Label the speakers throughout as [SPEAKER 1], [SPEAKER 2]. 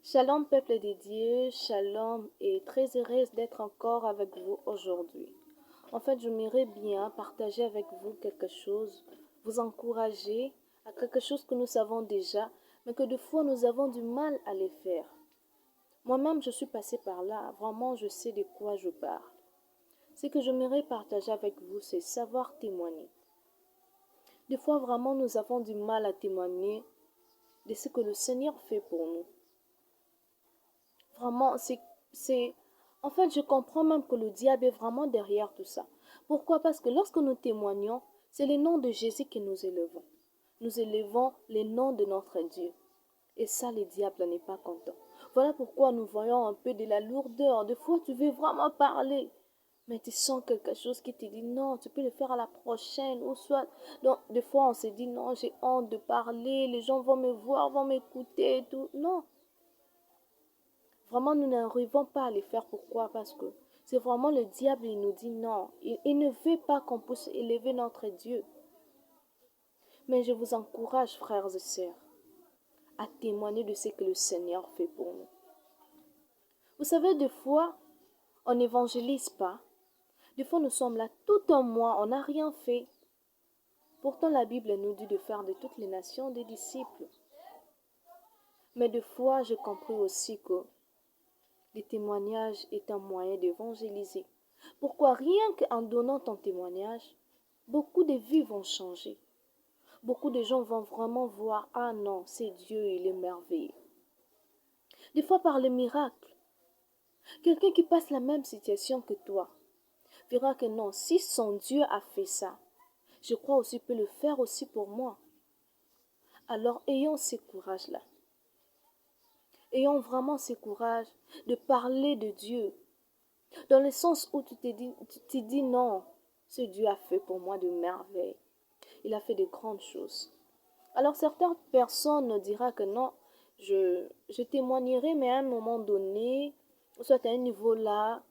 [SPEAKER 1] Shalom peuple de Dieu, shalom et très heureuse d'être encore avec vous aujourd'hui. En fait, j'aimerais bien partager avec vous quelque chose, vous encourager à quelque chose que nous savons déjà, mais que des fois nous avons du mal à le faire. Moi-même, je suis passée par là, vraiment je sais de quoi je parle. Ce que j'aimerais partager avec vous, c'est savoir témoigner. Des fois, vraiment, nous avons du mal à témoigner de ce que le Seigneur fait pour nous. Vraiment, En fait, je comprends même que le diable est vraiment derrière tout ça. Pourquoi? Parce que lorsque nous témoignons, c'est le nom de Jésus que nous élevons. Nous élevons le nom de notre Dieu. Et ça, le diable n'est pas content. Voilà pourquoi nous voyons un peu de la lourdeur. Des fois, tu veux vraiment parler, mais tu sens quelque chose qui te dit non, tu peux le faire à la prochaine. Ou soit, donc, des fois, on se dit non, j'ai honte de parler, les gens vont me voir, vont m'écouter et tout. Non. Vraiment, nous n'arrivons pas à les faire. Pourquoi? Parce que c'est vraiment le diable, il nous dit non. Il ne veut pas qu'on puisse élever notre Dieu. Mais je vous encourage, frères et sœurs, à témoigner de ce que le Seigneur fait pour nous. Vous savez, des fois, on n'évangélise pas. Des fois, nous sommes là tout un mois, on n'a rien fait. Pourtant, la Bible nous dit de faire de toutes les nations des disciples. Mais des fois, j'ai compris aussi que le témoignage est un moyen d'évangéliser. Pourquoi? Rien qu'en donnant ton témoignage, beaucoup de vies vont changer. Beaucoup de gens vont vraiment voir, ah non, c'est Dieu, il est merveilleux. Des fois par le miracle, quelqu'un qui passe la même situation que toi verra que non, si son Dieu a fait ça, je crois aussi qu'il peut le faire aussi pour moi. Alors ayons ce courage-là. Ayons vraiment ce courage de parler de Dieu, dans le sens où tu te dis non, ce Dieu a fait pour moi de merveilles. Il a fait de grandes choses. Alors certaines personnes diront que non, je témoignerai, mais à un moment donné, soit à un niveau là,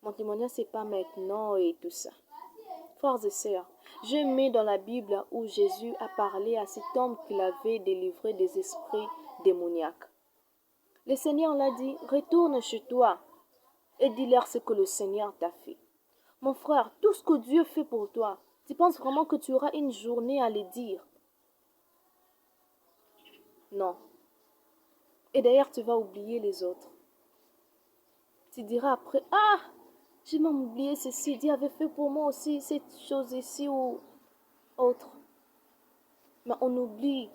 [SPEAKER 1] mon témoignage c'est pas maintenant et tout ça. Frères et sœurs, je mets dans la Bible où Jésus a parlé à cet homme qu'il avait délivré des esprits démoniaques. Le Seigneur l'a dit, retourne chez toi et dis-leur ce que le Seigneur t'a fait. Mon frère, tout ce que Dieu fait pour toi, tu penses vraiment que tu auras une journée à le dire? Non. Et d'ailleurs, tu vas oublier les autres. Tu diras après, ah, j'ai même oublié ceci, Dieu avait fait pour moi aussi cette chose ici ou autre. Mais on oublie.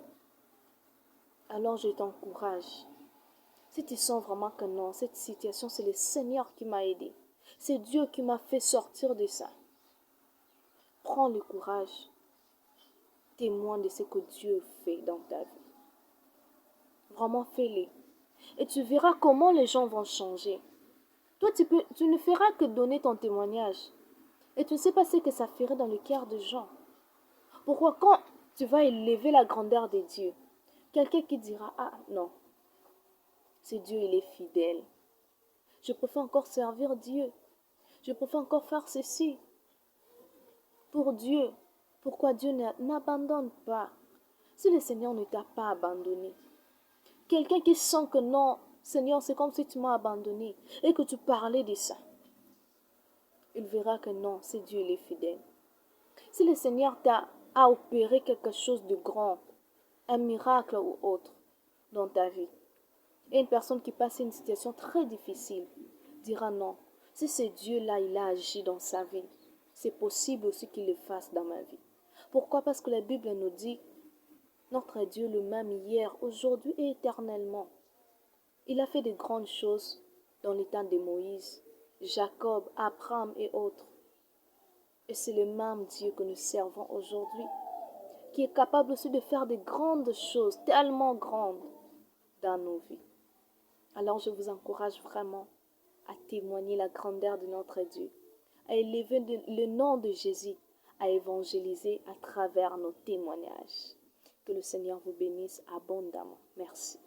[SPEAKER 1] Alors je t'encourage. Si tu sens vraiment que non, cette situation, c'est le Seigneur qui m'a aidé. C'est Dieu qui m'a fait sortir de ça. Prends le courage. Témoigne de ce que Dieu fait dans ta vie. Vraiment fais-le. Et tu verras comment les gens vont changer. Toi, tu ne feras que donner ton témoignage. Et tu ne sais pas ce que ça ferait dans le cœur des gens. Pourquoi quand tu vas élever la grandeur de Dieu, quelqu'un qui dira, ah non, c'est Dieu, il est fidèle. Je préfère encore servir Dieu. Je préfère encore faire ceci pour Dieu. Pourquoi Dieu n'abandonne pas? Si le Seigneur ne t'a pas abandonné, quelqu'un qui sent que non, Seigneur, c'est comme si tu m'as abandonné et que tu parlais de ça, il verra que non, c'est Dieu, il est fidèle. Si le Seigneur a opéré quelque chose de grand, un miracle ou autre dans ta vie, et une personne qui passe une situation très difficile dira non, si c'est Dieu-là, il a agi dans sa vie, c'est possible aussi qu'il le fasse dans ma vie. Pourquoi? Parce que la Bible nous dit, notre Dieu le même hier, aujourd'hui et éternellement. Il a fait de grandes choses dans les temps de Moïse, Jacob, Abraham et autres. Et c'est le même Dieu que nous servons aujourd'hui, qui est capable aussi de faire de grandes choses, tellement grandes, dans nos vies. Alors je vous encourage vraiment à témoigner la grandeur de notre Dieu, à élever le nom de Jésus, à évangéliser à travers nos témoignages. Que le Seigneur vous bénisse abondamment. Merci.